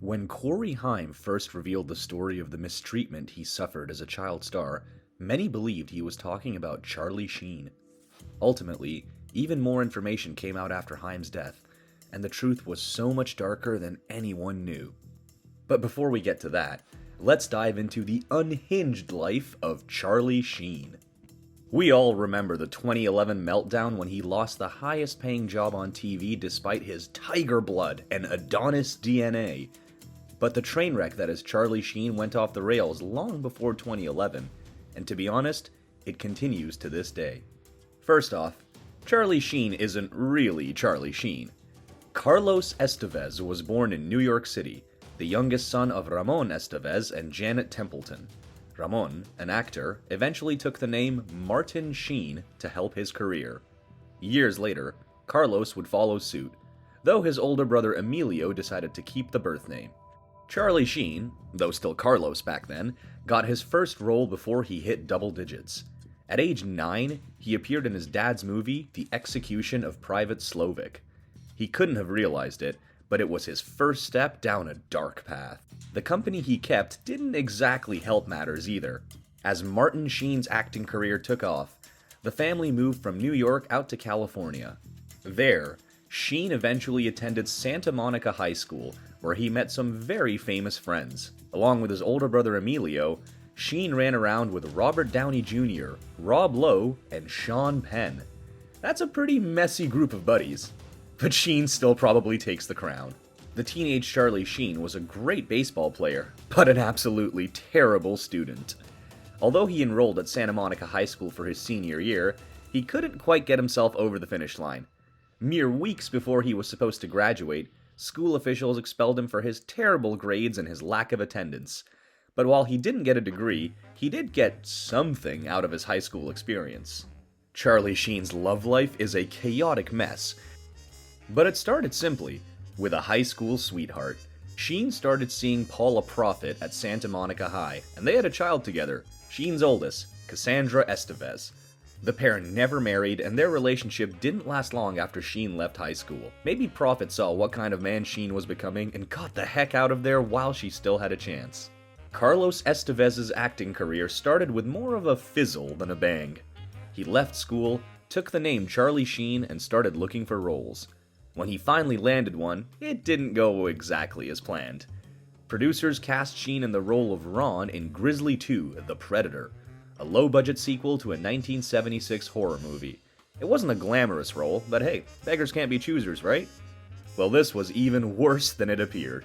When Corey Haim first revealed the story of the mistreatment he suffered as a child star, many believed he was talking about Charlie Sheen. Ultimately, even more information came out after Haim's death, and the truth was so much darker than anyone knew. But before we get to that, let's dive into the unhinged life of Charlie Sheen. We all remember the 2011 meltdown when he lost the highest paying job on TV despite his tiger blood and Adonis DNA. But the train wreck that is Charlie Sheen went off the rails long before 2011, and to be honest, it continues to this day. First off, Charlie Sheen isn't really Charlie Sheen. Carlos Estevez was born in New York City, the youngest son of Ramon Estevez and Janet Templeton. Ramon, an actor, eventually took the name Martin Sheen to help his career. Years later, Carlos would follow suit, though his older brother Emilio decided to keep the birth name. Charlie Sheen, though still Carlos back then, got his first role before he hit double digits. At age 9, he appeared in his dad's movie, The Execution of Private Slovik. He couldn't have realized it, but it was his first step down a dark path. The company he kept didn't exactly help matters either. As Martin Sheen's acting career took off, the family moved from New York out to California. There, Sheen eventually attended Santa Monica High School, where he met some very famous friends. Along with his older brother Emilio, Sheen ran around with Robert Downey Jr., Rob Lowe, and Sean Penn. That's a pretty messy group of buddies. But Sheen still probably takes the crown. The teenage Charlie Sheen was a great baseball player, but an absolutely terrible student. Although he enrolled at Santa Monica High School for his senior year, he couldn't quite get himself over the finish line. Mere weeks before he was supposed to graduate, school officials expelled him for his terrible grades and his lack of attendance. But while he didn't get a degree, he did get something out of his high school experience. Charlie Sheen's love life is a chaotic mess, but it started simply. With a high school sweetheart, Sheen started seeing Paula Prophet at Santa Monica High, and they had a child together, Sheen's oldest, Cassandra Estevez. The pair never married, and their relationship didn't last long after Sheen left high school. Maybe Prophet saw what kind of man Sheen was becoming and got the heck out of there while she still had a chance. Carlos Estevez's acting career started with more of a fizzle than a bang. He left school, took the name Charlie Sheen, and started looking for roles. When he finally landed one, it didn't go exactly as planned. Producers cast Sheen in the role of Ron in Grizzly 2: The Predator, a low-budget sequel to a 1976 horror movie. It wasn't a glamorous role, but hey, beggars can't be choosers, right? Well, this was even worse than it appeared.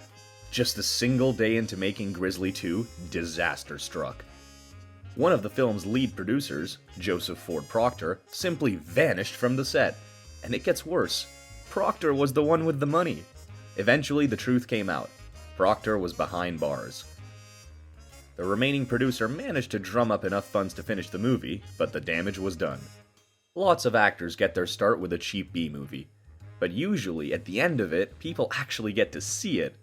Just a single day into making Grizzly 2, disaster struck. One of the film's lead producers, Joseph Ford Proctor, simply vanished from the set. And it gets worse. Proctor was the one with the money. Eventually, the truth came out. Proctor was behind bars. The remaining producer managed to drum up enough funds to finish the movie, but the damage was done. Lots of actors get their start with a cheap B-movie, but usually at the end of it, people actually get to see it.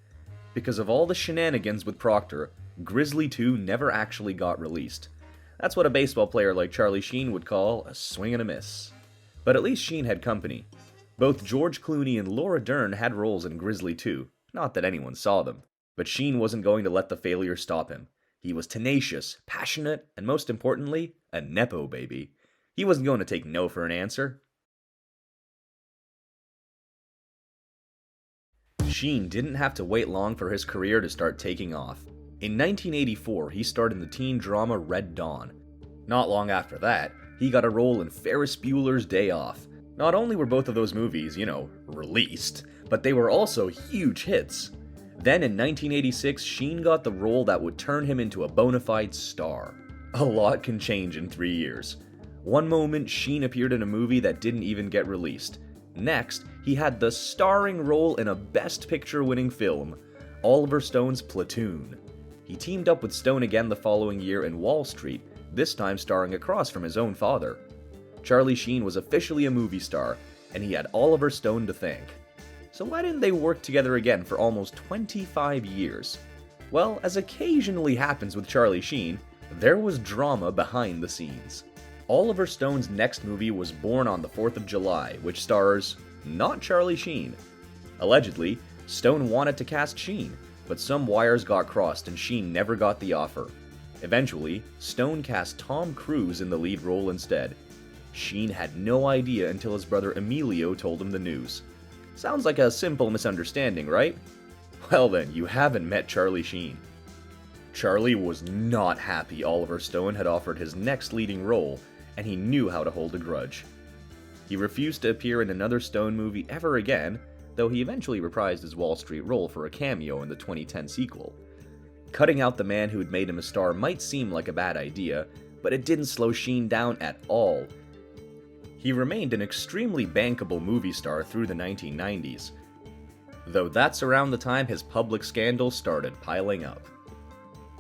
Because of all the shenanigans with Proctor, Grizzly 2 never actually got released. That's what a baseball player like Charlie Sheen would call a swing and a miss. But at least Sheen had company. Both George Clooney and Laura Dern had roles in Grizzly 2, not that anyone saw them. But Sheen wasn't going to let the failure stop him. He was tenacious, passionate, and most importantly, a nepo baby. He wasn't going to take no for an answer. Sheen didn't have to wait long for his career to start taking off. In 1984, he starred in the teen drama Red Dawn. Not long after that, he got a role in Ferris Bueller's Day Off. Not only were both of those movies, released, but they were also huge hits. Then in 1986, Sheen got the role that would turn him into a bona fide star. A lot can change in 3 years. One moment, Sheen appeared in a movie that didn't even get released. Next, he had the starring role in a Best Picture-winning film, Oliver Stone's Platoon. He teamed up with Stone again the following year in Wall Street, this time starring across from his own father. Charlie Sheen was officially a movie star, and he had Oliver Stone to thank. So why didn't they work together again for almost 25 years? Well, as occasionally happens with Charlie Sheen, there was drama behind the scenes. Oliver Stone's next movie was Born on the 4th of July, which stars not Charlie Sheen. Allegedly, Stone wanted to cast Sheen, but some wires got crossed and Sheen never got the offer. Eventually, Stone cast Tom Cruise in the lead role instead. Sheen had no idea until his brother Emilio told him the news. Sounds like a simple misunderstanding, right? Well then, you haven't met Charlie Sheen. Charlie was not happy Oliver Stone had offered his next leading role, and he knew how to hold a grudge. He refused to appear in another Stone movie ever again, though he eventually reprised his Wall Street role for a cameo in the 2010 sequel. Cutting out the man who had made him a star might seem like a bad idea, but it didn't slow Sheen down at all. He remained an extremely bankable movie star through the 1990s, though that's around the time his public scandals started piling up.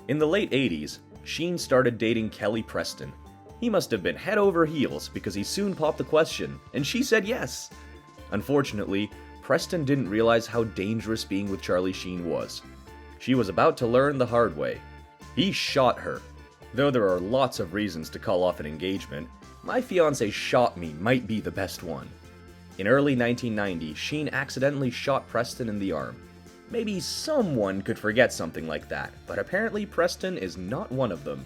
In the late 80s, Sheen started dating Kelly Preston. He must have been head over heels because he soon popped the question, and she said yes. Unfortunately, Preston didn't realize how dangerous being with Charlie Sheen was. She was about to learn the hard way. He shot her. Though there are lots of reasons to call off an engagement, "My fiancé shot me" might be the best one. In early 1990, Sheen accidentally shot Preston in the arm. Maybe someone could forget something like that, but apparently Preston is not one of them.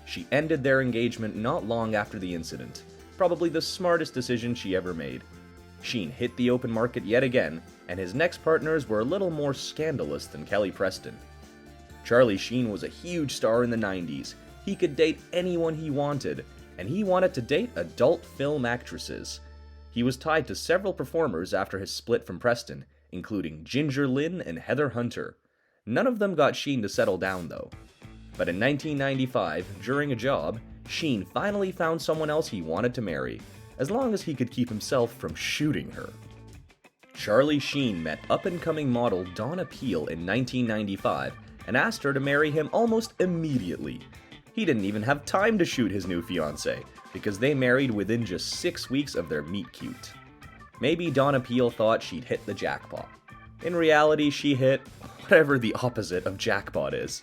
She ended their engagement not long after the incident, probably the smartest decision she ever made. Sheen hit the open market yet again, and his next partners were a little more scandalous than Kelly Preston. Charlie Sheen was a huge star in the 90s. He could date anyone he wanted, and he wanted to date adult film actresses. He was tied to several performers after his split from Preston, including Ginger Lynn and Heather Hunter. None of them got Sheen to settle down, though. But in 1995, during a job, Sheen finally found someone else he wanted to marry, as long as he could keep himself from shooting her. Charlie Sheen met up-and-coming model Donna Peel in 1995 and asked her to marry him almost immediately. He didn't even have time to shoot his new fiancée, because they married within just 6 weeks of their meet-cute. Maybe Donna Peel thought she'd hit the jackpot. In reality, she hit whatever the opposite of jackpot is.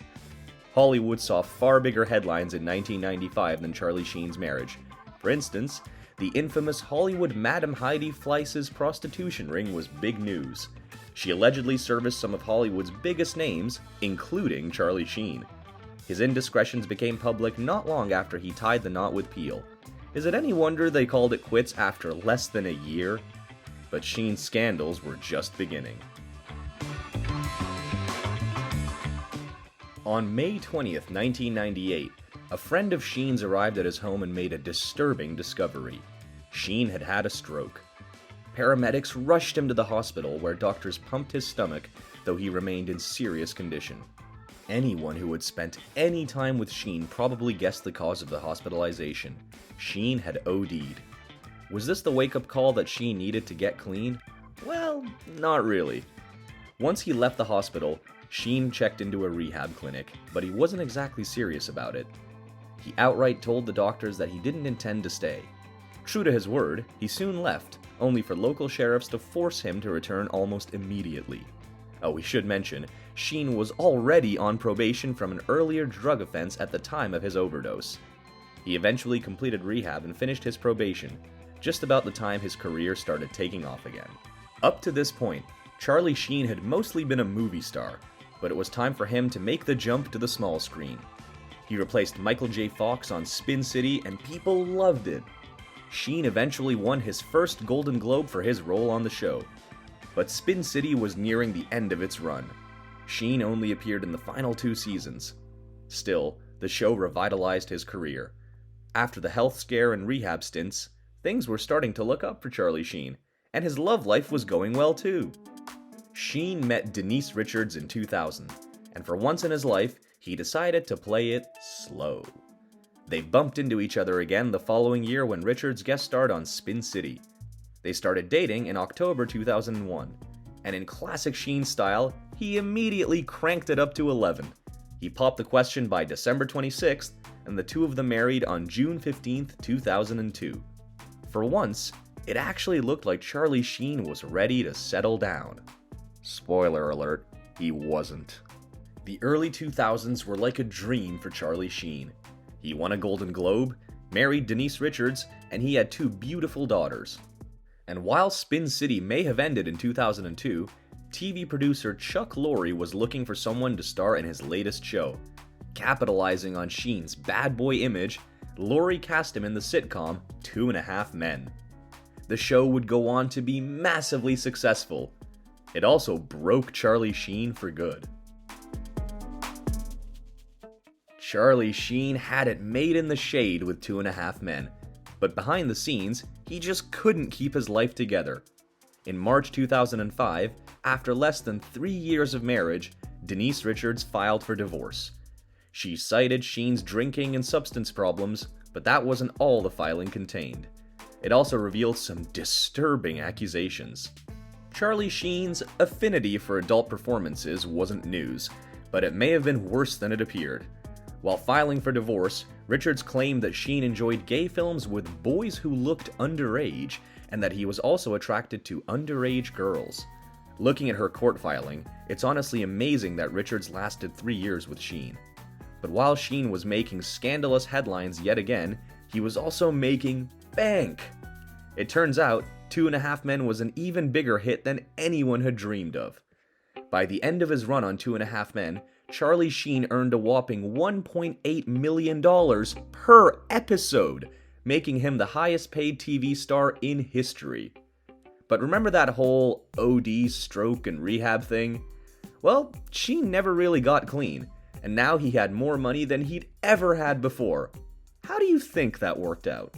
Hollywood saw far bigger headlines in 1995 than Charlie Sheen's marriage. For instance, the infamous Hollywood Madame Heidi Fleiss's prostitution ring was big news. She allegedly serviced some of Hollywood's biggest names, including Charlie Sheen. His indiscretions became public not long after he tied the knot with Peel. Is it any wonder they called it quits after less than a year? But Sheen's scandals were just beginning. On May 20th, 1998, a friend of Sheen's arrived at his home and made a disturbing discovery. Sheen had had a stroke. Paramedics rushed him to the hospital where doctors pumped his stomach, though he remained in serious condition. Anyone who had spent any time with Sheen probably guessed the cause of the hospitalization. Sheen had OD'd. Was this the wake-up call that Sheen needed to get clean? Well, not really. Once he left the hospital, Sheen checked into a rehab clinic, but he wasn't exactly serious about it. He outright told the doctors that he didn't intend to stay. True to his word, he soon left, only for local sheriffs to force him to return almost immediately. Oh, we should mention, Sheen was already on probation from an earlier drug offense at the time of his overdose. He eventually completed rehab and finished his probation, just about the time his career started taking off again. Up to this point, Charlie Sheen had mostly been a movie star, but it was time for him to make the jump to the small screen. He replaced Michael J. Fox on Spin City, and people loved it. Sheen eventually won his first Golden Globe for his role on the show. But Spin City was nearing the end of its run. Sheen only appeared in the final 2 seasons. Still, the show revitalized his career. After the health scare and rehab stints, things were starting to look up for Charlie Sheen, and his love life was going well too. Sheen met Denise Richards in 2000, and for once in his life, he decided to play it slow. They bumped into each other again the following year when Richards guest starred on Spin City. They started dating in October 2001, and in classic Sheen style, he immediately cranked it up to 11. He popped the question by December 26th, and the two of them married on June 15th, 2002. For once, it actually looked like Charlie Sheen was ready to settle down. Spoiler alert, he wasn't. The early 2000s were like a dream for Charlie Sheen. He won a Golden Globe, married Denise Richards, and he had 2 beautiful daughters. And while Spin City may have ended in 2002, TV producer Chuck Lorre was looking for someone to star in his latest show. Capitalizing on Sheen's bad boy image, Lorre cast him in the sitcom 2.5 Men. The show would go on to be massively successful. It also broke Charlie Sheen for good. Charlie Sheen had it made in the shade with 2.5 Men, but behind the scenes, he just couldn't keep his life together. In March 2005, after less than 3 years of marriage, Denise Richards filed for divorce. She cited Sheen's drinking and substance problems, but that wasn't all the filing contained. It also revealed some disturbing accusations. Charlie Sheen's affinity for adult performances wasn't news, but it may have been worse than it appeared. While filing for divorce, Richards claimed that Sheen enjoyed gay films with boys who looked underage, and that he was also attracted to underage girls. Looking at her court filing, it's honestly amazing that Richards lasted 3 years with Sheen. But while Sheen was making scandalous headlines yet again, he was also making bank. It turns out, 2.5 Men was an even bigger hit than anyone had dreamed of. By the end of his run on 2.5 Men, Charlie Sheen earned a whopping $1.8 million per episode, making him the highest paid TV star in history. But remember that whole OD, stroke, and rehab thing? Well, Sheen never really got clean, and now he had more money than he'd ever had before. How do you think that worked out?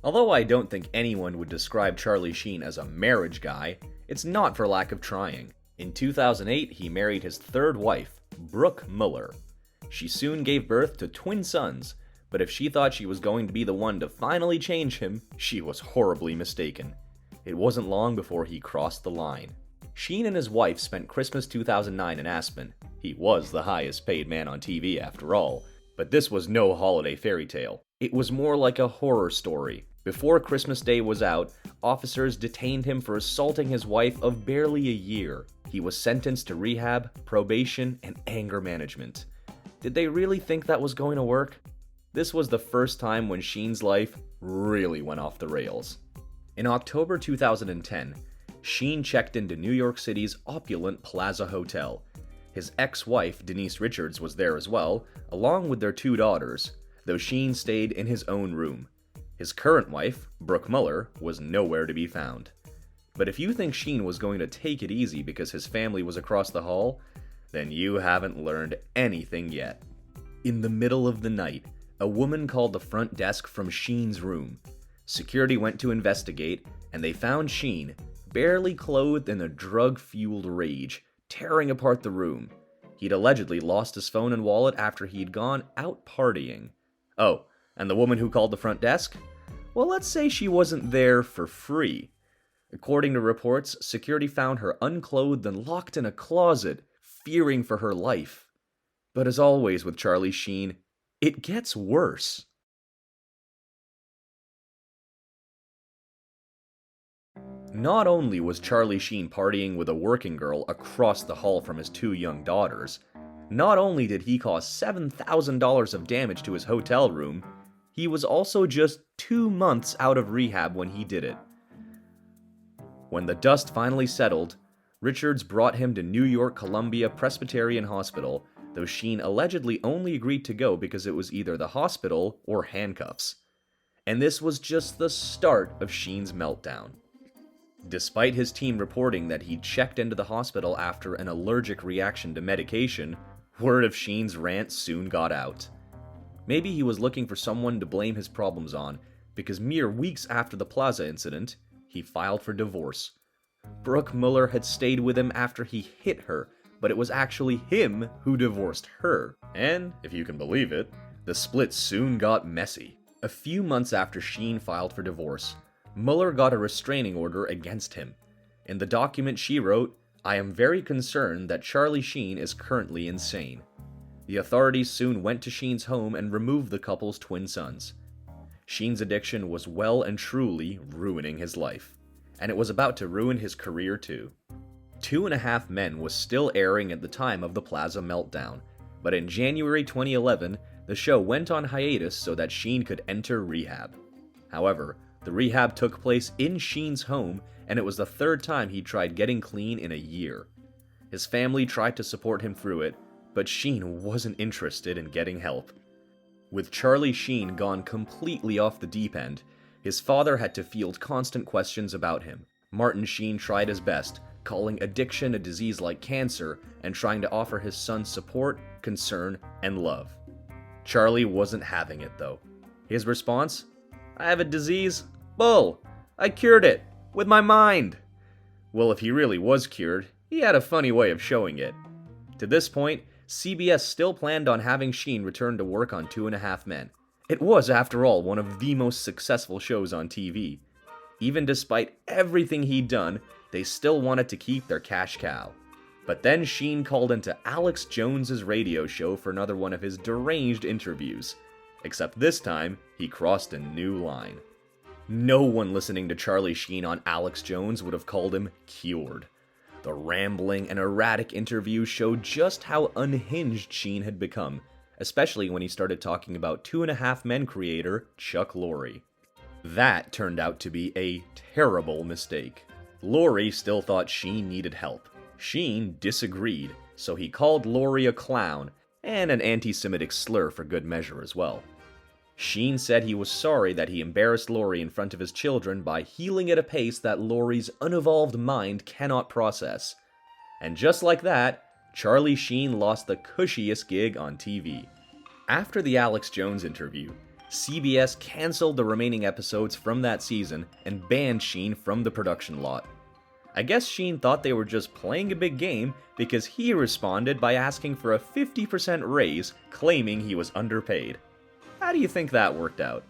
Although I don't think anyone would describe Charlie Sheen as a marriage guy, it's not for lack of trying. In 2008, he married his third wife, Brooke Muller. She soon gave birth to twin sons, but if she thought she was going to be the one to finally change him, she was horribly mistaken. It wasn't long before he crossed the line. Sheen and his wife spent Christmas 2009 in Aspen. He was the highest paid man on TV after all, but this was no holiday fairy tale. It was more like a horror story. Before Christmas Day was out, officers detained him for assaulting his wife of barely a year. He was sentenced to rehab, probation, and anger management. Did they really think that was going to work? This was the first time when Sheen's life really went off the rails. In October 2010, Sheen checked into New York City's opulent Plaza Hotel. His ex-wife, Denise Richards, was there as well, along with their 2 daughters, though Sheen stayed in his own room. His current wife, Brooke Muller, was nowhere to be found. But if you think Sheen was going to take it easy because his family was across the hall, then you haven't learned anything yet. In the middle of the night, a woman called the front desk from Sheen's room. Security went to investigate, and they found Sheen, barely clothed in a drug-fueled rage, tearing apart the room. He'd allegedly lost his phone and wallet after he'd gone out partying. Oh, and the woman who called the front desk? Well, let's say she wasn't there for free. According to reports, security found her unclothed and locked in a closet, fearing for her life. But as always with Charlie Sheen, it gets worse. Not only was Charlie Sheen partying with a working girl across the hall from his 2 young daughters, not only did he cause $7,000 of damage to his hotel room, he was also just 2 months out of rehab when he did it. When the dust finally settled, Richards brought him to New York Columbia Presbyterian Hospital, though Sheen allegedly only agreed to go because it was either the hospital or handcuffs. And this was just the start of Sheen's meltdown. Despite his team reporting that he checked into the hospital after an allergic reaction to medication, word of Sheen's rant soon got out. Maybe he was looking for someone to blame his problems on, because mere weeks after the Plaza incident, he filed for divorce. Brooke Muller had stayed with him after he hit her, but it was actually him who divorced her. And, if you can believe it, the split soon got messy. A few months after Sheen filed for divorce, Muller got a restraining order against him. In the document she wrote, "I am very concerned that Charlie Sheen is currently insane." The authorities soon went to Sheen's home and removed the couple's twin sons. Sheen's addiction was well and truly ruining his life, and it was about to ruin his career too. 2.5 Men was still airing at the time of the Plaza meltdown, but in January 2011, the show went on hiatus so that Sheen could enter rehab. However, The rehab took place in Sheen's home, and it was the third time he tried getting clean in a year. His family tried to support him through it, but Sheen wasn't interested in getting help. With Charlie Sheen gone completely off the deep end, his father had to field constant questions about him. Martin Sheen tried his best, calling addiction a disease like cancer and trying to offer his son support, concern, and love. Charlie wasn't having it though. His response? "I have a disease? Bull! I cured it! With my mind!" Well, if he really was cured, he had a funny way of showing it. To this point, CBS still planned on having Sheen return to work on 2.5 Men. It was, after all, one of the most successful shows on TV. Even despite everything he'd done, they still wanted to keep their cash cow. But then Sheen called into Alex Jones's radio show for another one of his deranged interviews. Except this time, he crossed a new line. No one listening to Charlie Sheen on Alex Jones would have called him cured. The rambling and erratic interview showed just how unhinged Sheen had become, especially when he started talking about 2.5 Men creator Chuck Lorre. That turned out to be a terrible mistake. Lorre still thought Sheen needed help. Sheen disagreed, so he called Lorre a clown, and an anti-Semitic slur for good measure as well. Sheen said he was sorry that he embarrassed Lorre in front of his children by healing at a pace that Lorre's unevolved mind cannot process. And just like that, Charlie Sheen lost the cushiest gig on TV. After the Alex Jones interview, CBS canceled the remaining episodes from that season and banned Sheen from the production lot. I guess Sheen thought they were just playing a big game because he responded by asking for a 50% raise, claiming he was underpaid. How do you think that worked out?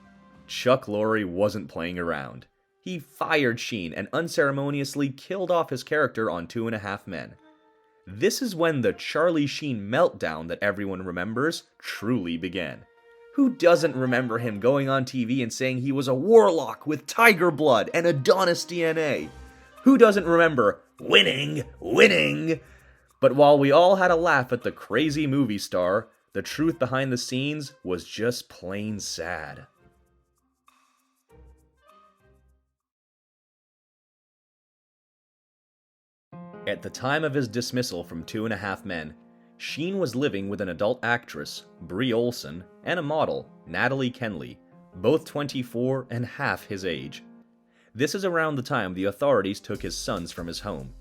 Chuck Lorre wasn't playing around. He fired Sheen and unceremoniously killed off his character on 2.5 Men. This is when the Charlie Sheen meltdown that everyone remembers truly began. Who doesn't remember him going on TV and saying he was a warlock with tiger blood and Adonis DNA? Who doesn't remember winning, winning? But while we all had a laugh at the crazy movie star, the truth behind the scenes was just plain sad. At the time of his dismissal from 2.5 Men, Sheen was living with an adult actress, Brie Olson, and a model, Natalie Kenley, both 24 and half his age. This is around the time the authorities took his sons from his home.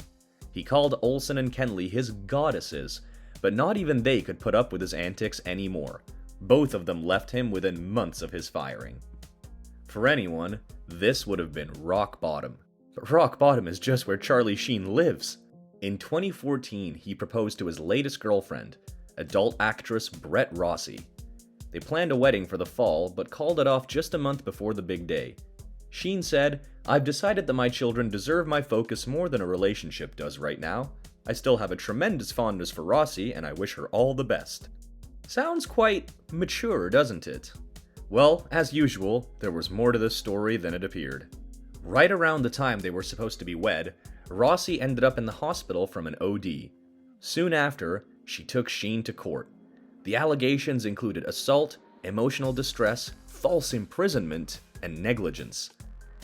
He called Olson and Kenley his goddesses, but not even they could put up with his antics anymore. Both of them left him within months of his firing. For anyone, this would have been rock bottom. But rock bottom is just where Charlie Sheen lives. In 2014, he proposed to his latest girlfriend, adult actress Brett Rossi. They planned a wedding for the fall, but called it off just a month before the big day. Sheen said, "I've decided that my children deserve my focus more than a relationship does right now. I still have a tremendous fondness for Rossi, and I wish her all the best." Sounds quite mature, doesn't it? Well, as usual, there was more to this story than it appeared. Right around the time they were supposed to be wed, Rossi ended up in the hospital from an OD. Soon after, she took Sheen to court. The allegations included assault, emotional distress, false imprisonment, and negligence.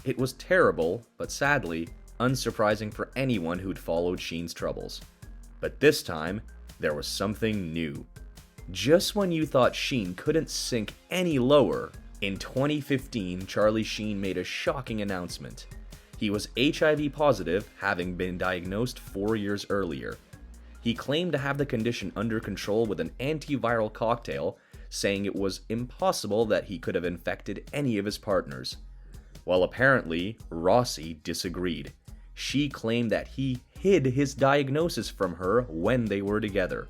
It was terrible, but sadly, unsurprising for anyone who'd followed Sheen's troubles. But this time, there was something new. Just when you thought Sheen couldn't sink any lower, in 2015, Charlie Sheen made a shocking announcement. He was HIV positive, having been diagnosed 4 years earlier. He claimed to have the condition under control with an antiviral cocktail, saying it was impossible that he could have infected any of his partners. While apparently, Rossi disagreed. She claimed that he hid his diagnosis from her when they were together.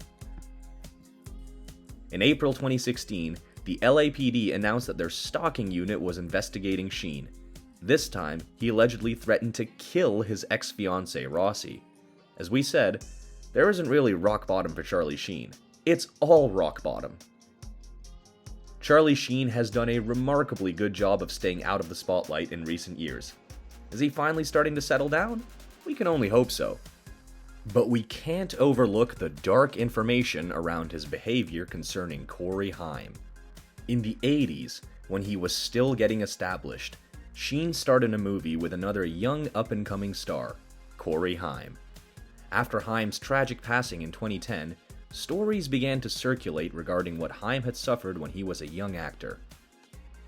In April 2016, the LAPD announced that their stalking unit was investigating Sheen. This time, he allegedly threatened to kill his ex-fiancée, Rossi. As we said, there isn't really rock bottom for Charlie Sheen. It's all rock bottom. Charlie Sheen has done a remarkably good job of staying out of the spotlight in recent years. Is he finally starting to settle down? We can only hope so. But we can't overlook the dark information around his behavior concerning Corey Haim. In the 80s, when he was still getting established, Sheen starred in a movie with another young up-and-coming star, Corey Haim. After Haim's tragic passing in 2010, stories began to circulate regarding what Haim had suffered when he was a young actor.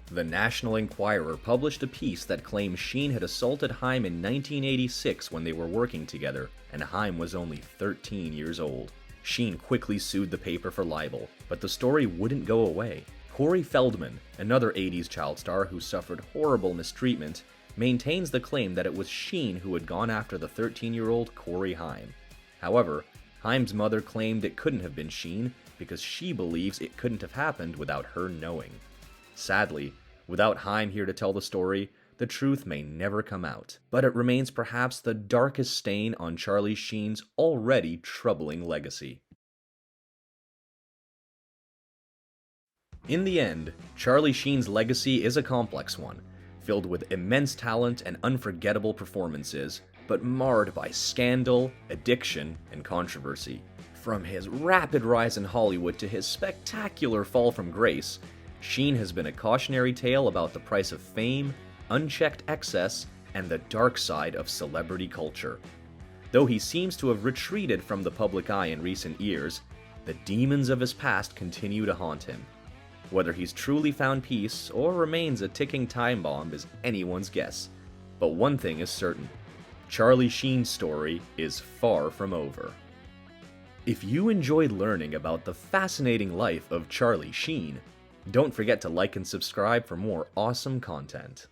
The National Enquirer published a piece that claimed Sheen had assaulted Haim in 1986 when they were working together, and Haim was only 13 years old. Sheen quickly sued the paper for libel, but the story wouldn't go away. Corey Feldman, another 80s child star who suffered horrible mistreatment, maintains the claim that it was Sheen who had gone after the 13-year-old Corey Haim. However, Haim's mother claimed it couldn't have been Sheen because she believes it couldn't have happened without her knowing. Sadly, without Haim here to tell the story, the truth may never come out, but it remains perhaps the darkest stain on Charlie Sheen's already troubling legacy. In the end, Charlie Sheen's legacy is a complex one, filled with immense talent and unforgettable performances, but marred by scandal, addiction, and controversy. From his rapid rise in Hollywood to his spectacular fall from grace, Sheen has been a cautionary tale about the price of fame, unchecked excess, and the dark side of celebrity culture. Though he seems to have retreated from the public eye in recent years, the demons of his past continue to haunt him. Whether he's truly found peace or remains a ticking time bomb is anyone's guess. But one thing is certain: Charlie Sheen's story is far from over. If you enjoyed learning about the fascinating life of Charlie Sheen, don't forget to like and subscribe for more awesome content.